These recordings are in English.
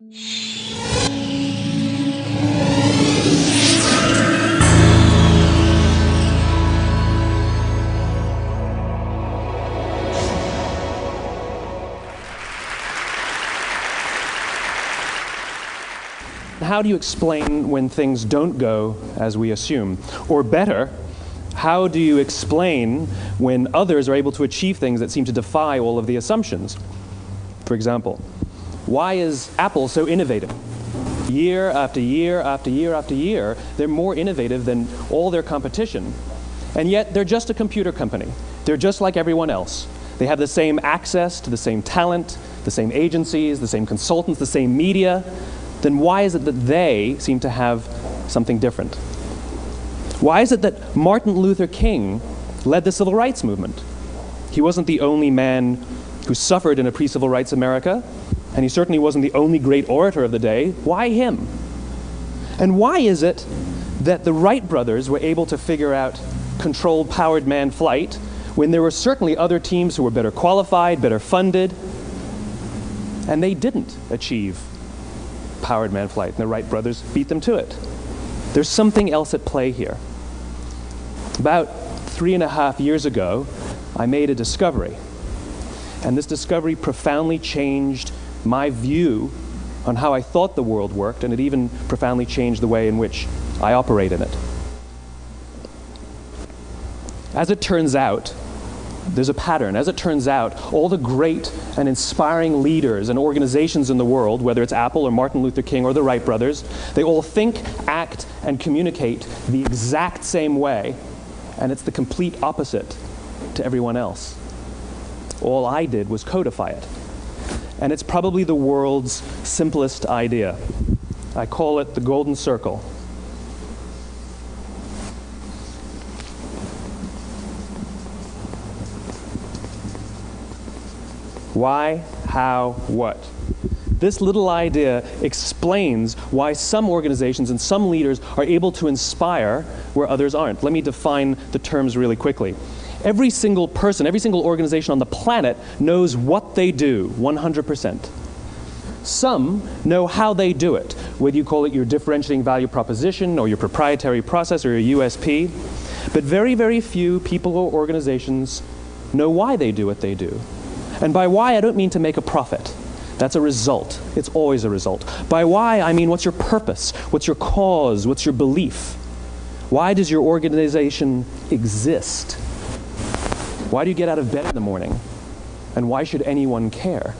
How do you explain when things don't go as we assume? Or better, how do you explain when others are able to achieve things that seem to defy all of the assumptions? For example, why is Apple so innovative? Year after year after year after year, they're more innovative than all their competition. And yet, they're just a computer company. They're just like everyone else. They have the same access to the same talent, the same agencies, the same consultants, the same media. Then why is it that they seem to have something different? Why is it that Martin Luther King led the civil rights movement? He wasn't the only man who suffered in a pre-civil rights America, and he certainly wasn't the only great orator of the day. Why him? And why is it that the Wright brothers were able to figure out controlled powered manned flight when there were certainly other teams who were better qualified, better funded, and they didn't achieve powered manned flight, and the Wright brothers beat them to it? There's something else at play here. About 3.5 years ago, I made a discovery, and this discovery profoundly changed my view on how I thought the world worked, and it even profoundly changed the way in which I operate in it. As it turns out, there's a pattern. As it turns out, all the great and inspiring leaders and organizations in the world, whether it's Apple or Martin Luther King or the Wright brothers, they all think, act, and communicate the exact same way, and it's the complete opposite to everyone else. All I did was codify it. And it's probably the world's simplest idea. I call it the golden circle. Why, how, what? This little idea explains why some organizations and some leaders are able to inspire where others aren't. Let me define the terms really quickly. Every single person, every single organization on the planet knows what they do, 100%. Some know how they do it, whether you call it your differentiating value proposition or your proprietary process or your USP. But very, very few people or organizations know why they do what they do. And by why, I don't mean to make a profit. That's a result. It's always a result. By why, I mean what's your purpose? What's your cause? What's your belief? Why does your organization exist? Why do you get out of bed in the morning? And why should anyone care?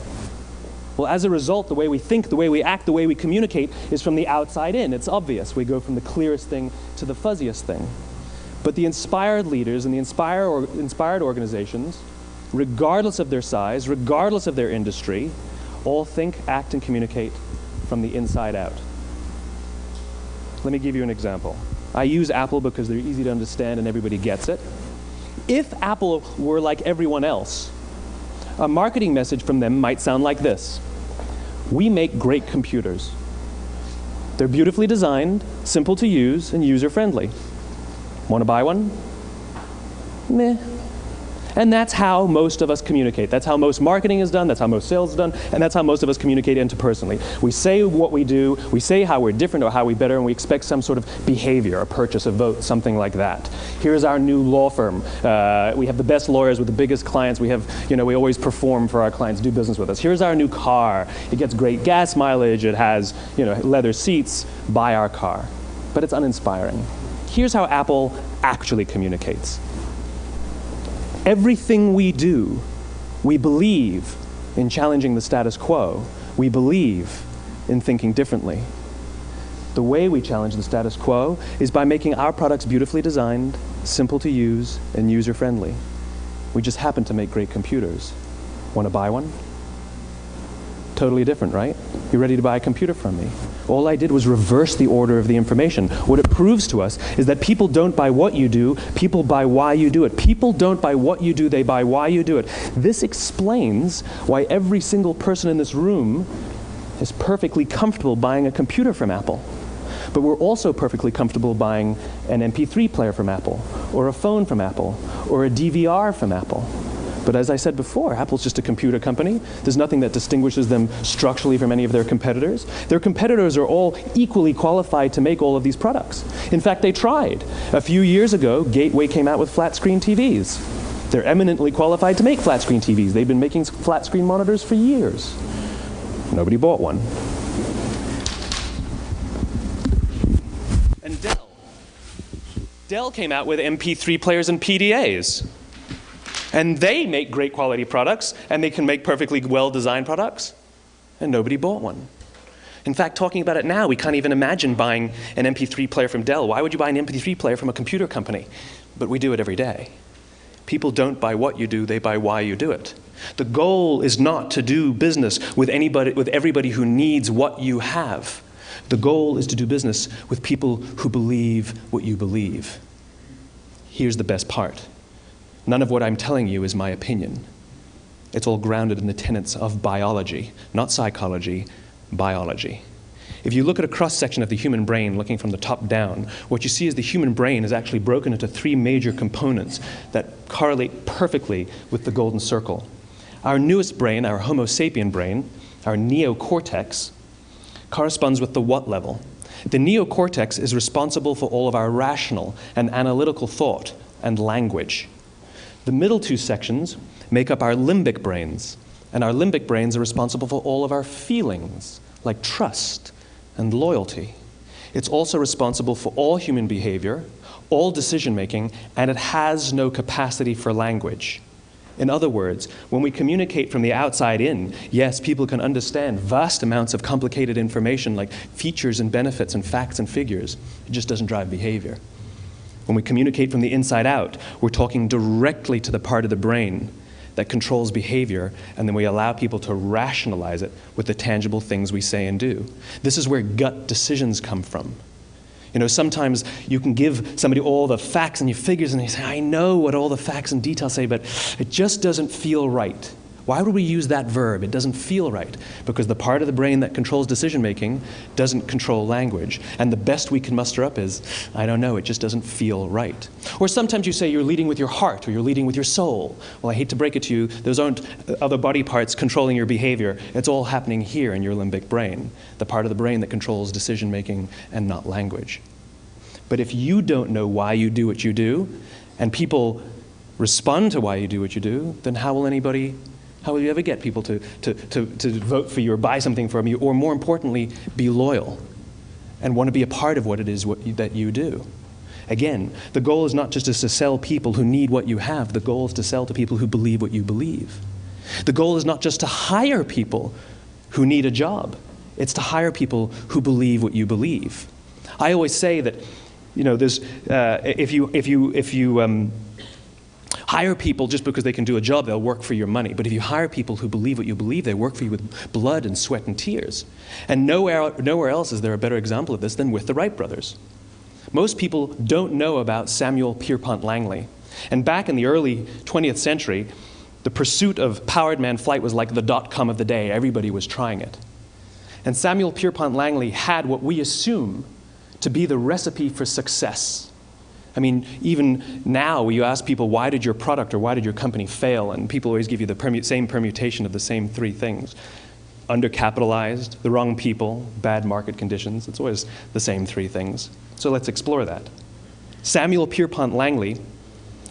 Well, as a result, the way we think, the way we act, the way we communicate is from the outside in. It's obvious. We go from the clearest thing to the fuzziest thing. But the inspired leaders and the inspired organizations, regardless of their size, regardless of their industry, all think, act, and communicate from the inside out. Let me give you an example. I use Apple because they're easy to understand and everybody gets it. If Apple were like everyone else, a marketing message from them might sound like this: we make great computers. They're beautifully designed, simple to use, and user-friendly. Want to buy one? Meh. And that's how most of us communicate. That's how most marketing is done, that's how most sales is done, and that's how most of us communicate interpersonally. We say what we do, we say how we're different or how we're better, and we expect some sort of behavior, a purchase, a vote, something like that. Here's our new law firm. We have the best lawyers with the biggest clients. We have, we always perform for our clients, do business with us. Here's our new car. It gets great gas mileage. It has, leather seats. Buy our car. But it's uninspiring. Here's how Apple actually communicates. Everything we do, we believe in challenging the status quo. We believe in thinking differently. The way we challenge the status quo is by making our products beautifully designed, simple to use, and user-friendly. We just happen to make great computers. Want to buy one? Totally different, right? You ready to buy a computer from me? All I did was reverse the order of the information. What it proves to us is that people don't buy what you do, people buy why you do it. People don't buy what you do, they buy why you do it. This explains why every single person in this room is perfectly comfortable buying a computer from Apple. But we're also perfectly comfortable buying an MP3 player from Apple, or a phone from Apple, or a DVR from Apple. But as I said before, Apple's just a computer company. There's nothing that distinguishes them structurally from any of their competitors. Their competitors are all equally qualified to make all of these products. In fact, they tried. A few years ago, Gateway came out with flat screen TVs. They're eminently qualified to make flat screen TVs. They've been making flat screen monitors for years. Nobody bought one. And Dell came out with MP3 players and PDAs. And they make great quality products, and they can make perfectly well-designed products, and nobody bought one. In fact, talking about it now, we can't even imagine buying an MP3 player from Dell. Why would you buy an MP3 player from a computer company? But we do it every day. People don't buy what you do, they buy why you do it. The goal is not to do business with everybody who needs what you have. The goal is to do business with people who believe what you believe. Here's the best part. None of what I'm telling you is my opinion. It's all grounded in the tenets of biology, not psychology, biology. If you look at a cross-section of the human brain, looking from the top down, what you see is the human brain is actually broken into three major components that correlate perfectly with the golden circle. Our newest brain, our Homo sapien brain, our neocortex, corresponds with the what level. The neocortex is responsible for all of our rational and analytical thought and language. The middle two sections make up our limbic brains, and our limbic brains are responsible for all of our feelings, like trust and loyalty. It's also responsible for all human behavior, all decision-making, and it has no capacity for language. In other words, when we communicate from the outside in, yes, people can understand vast amounts of complicated information like features and benefits and facts and figures. It just doesn't drive behavior. When we communicate from the inside out, we're talking directly to the part of the brain that controls behavior, and then we allow people to rationalize it with the tangible things we say and do. This is where gut decisions come from. You know, sometimes you can give somebody all the facts and your figures, and they say, I know what all the facts and details say, but it just doesn't feel right. Why would we use that verb? It doesn't feel right. Because the part of the brain that controls decision-making doesn't control language. And the best we can muster up is, I don't know, it just doesn't feel right. Or sometimes you say you're leading with your heart or you're leading with your soul. Well, I hate to break it to you, those aren't other body parts controlling your behavior. It's all happening here in your limbic brain, the part of the brain that controls decision-making and not language. But if you don't know why you do what you do, and people respond to why you do what you do, then how will you ever get people to vote for you or buy something from you, or more importantly, be loyal and want to be a part of what it is that you do? Again, the goal is not just to sell people who need what you have. The goal is to sell to people who believe what you believe. The goal is not just to hire people who need a job. It's to hire people who believe what you believe. I always say that, you know, there's if you hire people just because they can do a job, they'll work for your money. But if you hire people who believe what you believe, they work for you with blood and sweat and tears. And nowhere else is there a better example of this than with the Wright brothers. Most people don't know about Samuel Pierpont Langley. And back in the early 20th century, the pursuit of powered man flight was like the dot-com of the day. Everybody was trying it. And Samuel Pierpont Langley had what we assume to be the recipe for success. I mean, even now, when you ask people, why did your product or why did your company fail? And people always give you the same permutation of the same three things. Undercapitalized, the wrong people, bad market conditions. It's always the same three things. So let's explore that. Samuel Pierpont Langley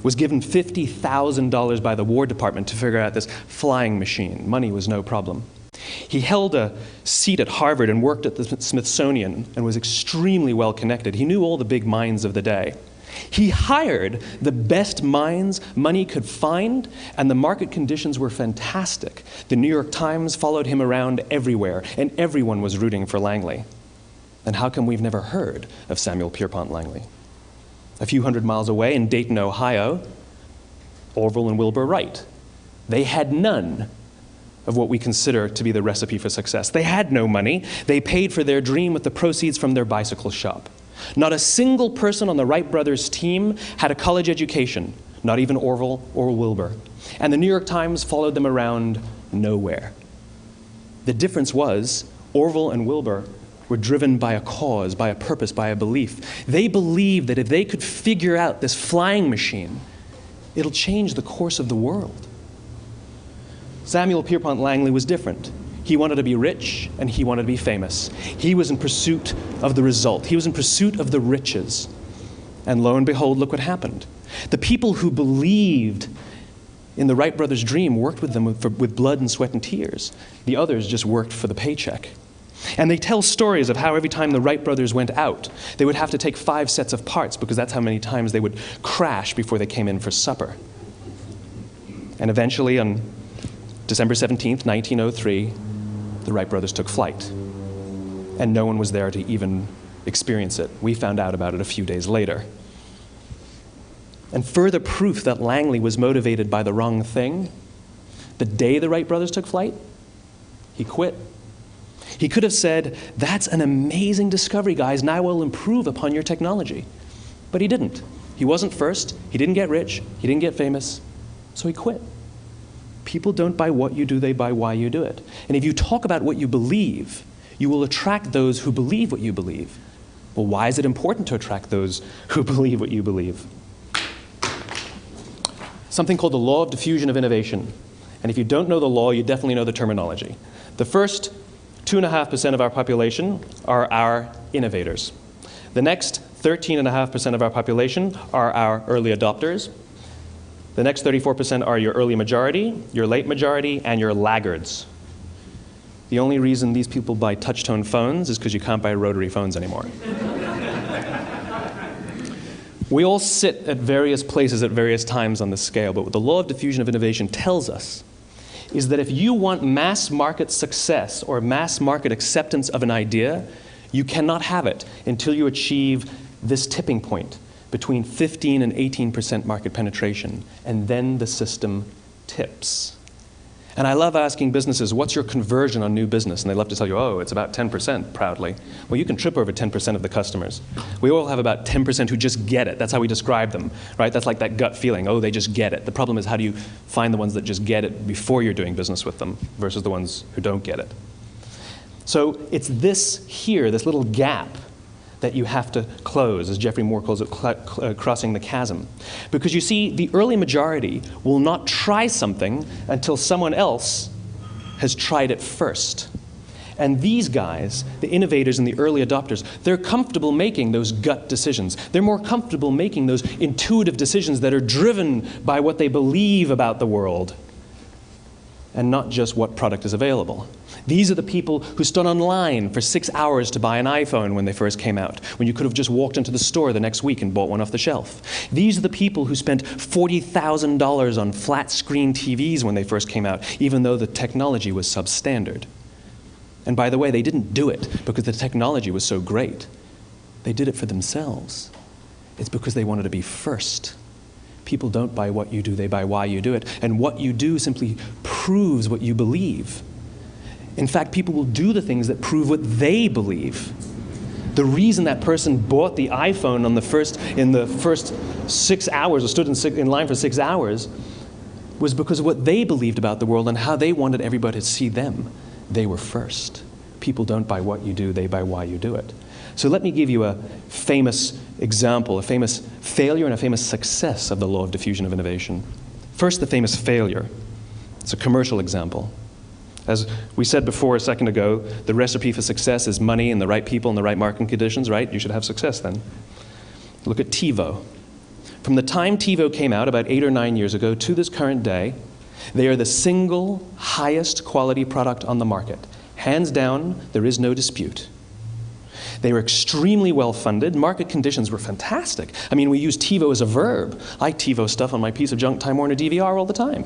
was given $50,000 by the War Department to figure out this flying machine. Money was no problem. He held a seat at Harvard and worked at the Smithsonian and was extremely well connected. He knew all the big minds of the day. He hired the best minds money could find, and the market conditions were fantastic. The New York Times followed him around everywhere, and everyone was rooting for Langley. And how come we've never heard of Samuel Pierpont Langley? A few hundred miles away in Dayton, Ohio, Orville and Wilbur Wright. They had none of what we consider to be the recipe for success. They had no money. They paid for their dream with the proceeds from their bicycle shop. Not a single person on the Wright brothers' team had a college education, not even Orville or Wilbur. And the New York Times followed them around nowhere. The difference was Orville and Wilbur were driven by a cause, by a purpose, by a belief. They believed that if they could figure out this flying machine, it'll change the course of the world. Samuel Pierpont Langley was different. He wanted to be rich, and he wanted to be famous. He was in pursuit of the result. He was in pursuit of the riches. And lo and behold, look what happened. The people who believed in the Wright brothers' dream worked with them with blood and sweat and tears. The others just worked for the paycheck. And they tell stories of how every time the Wright brothers went out, they would have to take 5 sets of parts because that's how many times they would crash before they came in for supper. And eventually, on December 17th, 1903, the Wright brothers took flight. And no one was there to even experience it. We found out about it a few days later. And further proof that Langley was motivated by the wrong thing, the day the Wright brothers took flight, he quit. He could have said, "That's an amazing discovery, guys. Now we'll improve upon your technology." But he didn't. He wasn't first. He didn't get rich. He didn't get famous. So he quit. People don't buy what you do, they buy why you do it. And if you talk about what you believe, you will attract those who believe what you believe. Well, why is it important to attract those who believe what you believe? Something called the law of diffusion of innovation. And if you don't know the law, you definitely know the terminology. The first 2.5% of our population are our innovators. The next 13.5% of our population are our early adopters. The next 34% are your early majority, your late majority, and your laggards. The only reason these people buy touch-tone phones is because you can't buy rotary phones anymore. We all sit at various places at various times on the scale, but what the law of diffusion of innovation tells us is that if you want mass market success or mass market acceptance of an idea, you cannot have it until you achieve this tipping point between 15 and 18% market penetration, and then the system tips. And I love asking businesses, what's your conversion on new business? And they love to tell you, oh, it's about 10%, proudly. Well, you can trip over 10% of the customers. We all have about 10% who just get it. That's how we describe them, right? That's like that gut feeling, oh, they just get it. The problem is, how do you find the ones that just get it before you're doing business with them versus the ones who don't get it? So it's this here, this little gap, that you have to close, as Geoffrey Moore calls it, crossing the chasm. Because you see, the early majority will not try something until someone else has tried it first. And these guys, the innovators and the early adopters, they're comfortable making those gut decisions. They're more comfortable making those intuitive decisions that are driven by what they believe about the world, and not just what product is available. These are the people who stood online for 6 hours to buy an iPhone when they first came out, when you could have just walked into the store the next week and bought one off the shelf. These are the people who spent $40,000 on flat screen TVs when they first came out, even though the technology was substandard. And by the way, they didn't do it because the technology was so great. They did it for themselves. It's because they wanted to be first. People don't buy what you do, they buy why you do it. And what you do simply proves what you believe. In fact, people will do the things that prove what they believe. The reason that person bought the iPhone in the first 6 hours, or stood in line for 6 hours, was because of what they believed about the world and how they wanted everybody to see them. They were first. People don't buy what you do, they buy why you do it. So let me give you a famous example, a famous failure and a famous success of the law of diffusion of innovation. First, the famous failure. It's a commercial example. As we said before a second ago, the recipe for success is money and the right people and the right marketing conditions, right? You should have success then. Look at TiVo. From the time TiVo came out about 8 or 9 years ago to this current day, they are the single highest quality product on the market. Hands down, there is no dispute. They were extremely well funded. Market conditions were fantastic. I mean, we use TiVo as a verb. I TiVo stuff on my piece of junk Time Warner DVR all the time.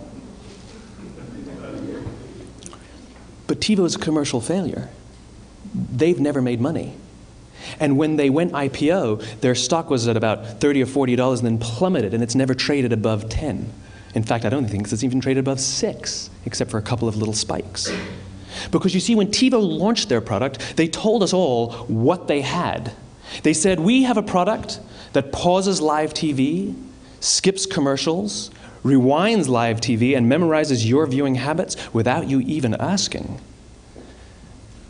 But TiVo is a commercial failure. They've never made money. And when they went IPO, their stock was at about $30 or $40 and then plummeted, and it's never traded above 10. In fact, I don't think it's even traded above 6, except for a couple of little spikes. Because you see, when TiVo launched their product, they told us all what they had. They said, we have a product that pauses live TV, skips commercials, rewinds live TV, and memorizes your viewing habits without you even asking.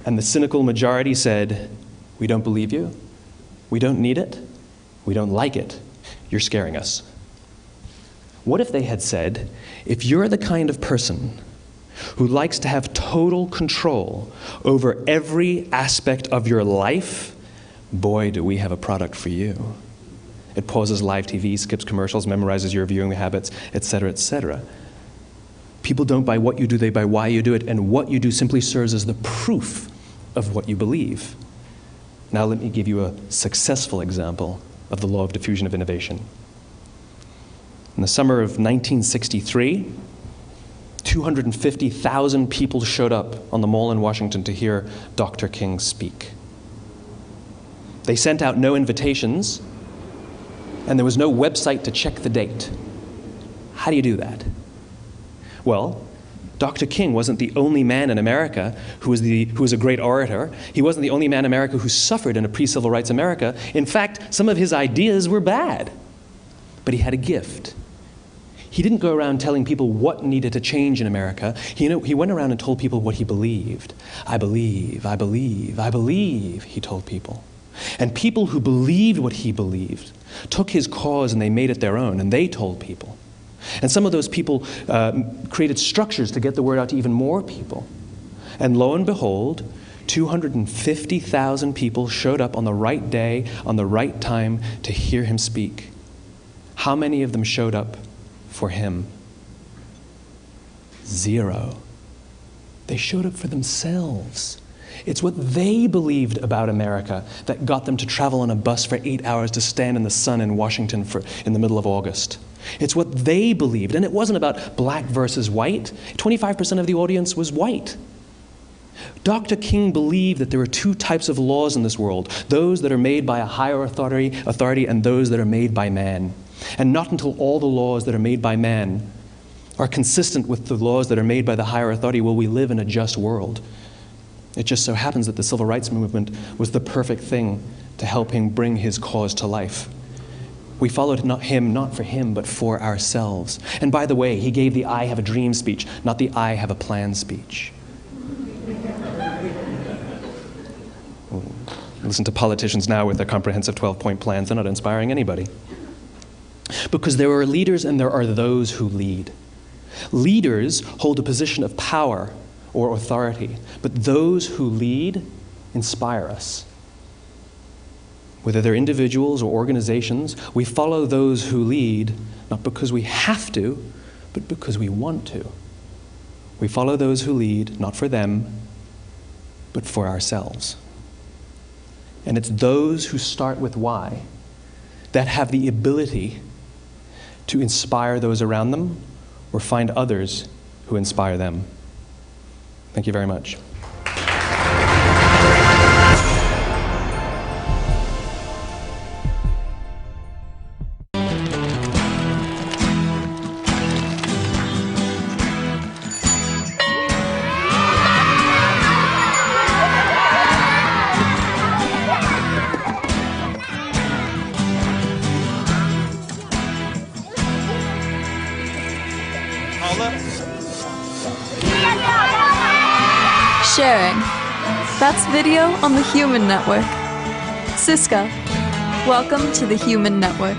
And the cynical majority said, we don't believe you, we don't need it, we don't like it, you're scaring us. What if they had said, if you're the kind of person who likes to have total control over every aspect of your life, boy, do we have a product for you. It pauses live TV, skips commercials, memorizes your viewing habits, etc., etc. People don't buy what you do, they buy why you do it, and what you do simply serves as the proof of what you believe. Now let me give you a successful example of the law of diffusion of innovation. In the summer of 1963, 250,000 people showed up on the Mall in Washington to hear Dr. King speak. They sent out no invitations, and there was no website to check the date. How do you do that? Well, Dr. King wasn't the only man in America who was a great orator. He wasn't the only man in America who suffered in a pre-civil rights America. In fact, some of his ideas were bad. But he had a gift. He didn't go around telling people what needed to change in America. He went around and told people what he believed. I believe, I believe, I believe, he told people. And people who believed what he believed took his cause and they made it their own, and they told people. And some of those people created structures to get the word out to even more people. And lo and behold, 250,000 people showed up on the right day, on the right time to hear him speak. How many of them showed up for him? 0. They showed up for themselves. It's what they believed about America that got them to travel on a bus for 8 hours to stand in the sun in Washington in the middle of August. It's what they believed, and it wasn't about black versus white. 25% of the audience was white. Dr. King believed that there are 2 types of laws in this world, those that are made by a higher authority and those that are made by man. And not until all the laws that are made by man are consistent with the laws that are made by the higher authority will we live in a just world. It just so happens that the civil rights movement was the perfect thing to help him bring his cause to life. We followed him not for him, but for ourselves. And by the way, he gave the I have a dream speech, not the I have a plan speech. Listen to politicians now with their comprehensive 12-point plans. They're not inspiring anybody. Because there are leaders and there are those who lead. Leaders hold a position of power or authority, but those who lead inspire us. Whether they're individuals or organizations, we follow those who lead not because we have to, but because we want to. We follow those who lead not for them, but for ourselves. And it's those who start with why that have the ability to inspire those around them or find others who inspire them. Thank you very much. Sharing. That's video on the Human Network. Siska, welcome to the Human Network.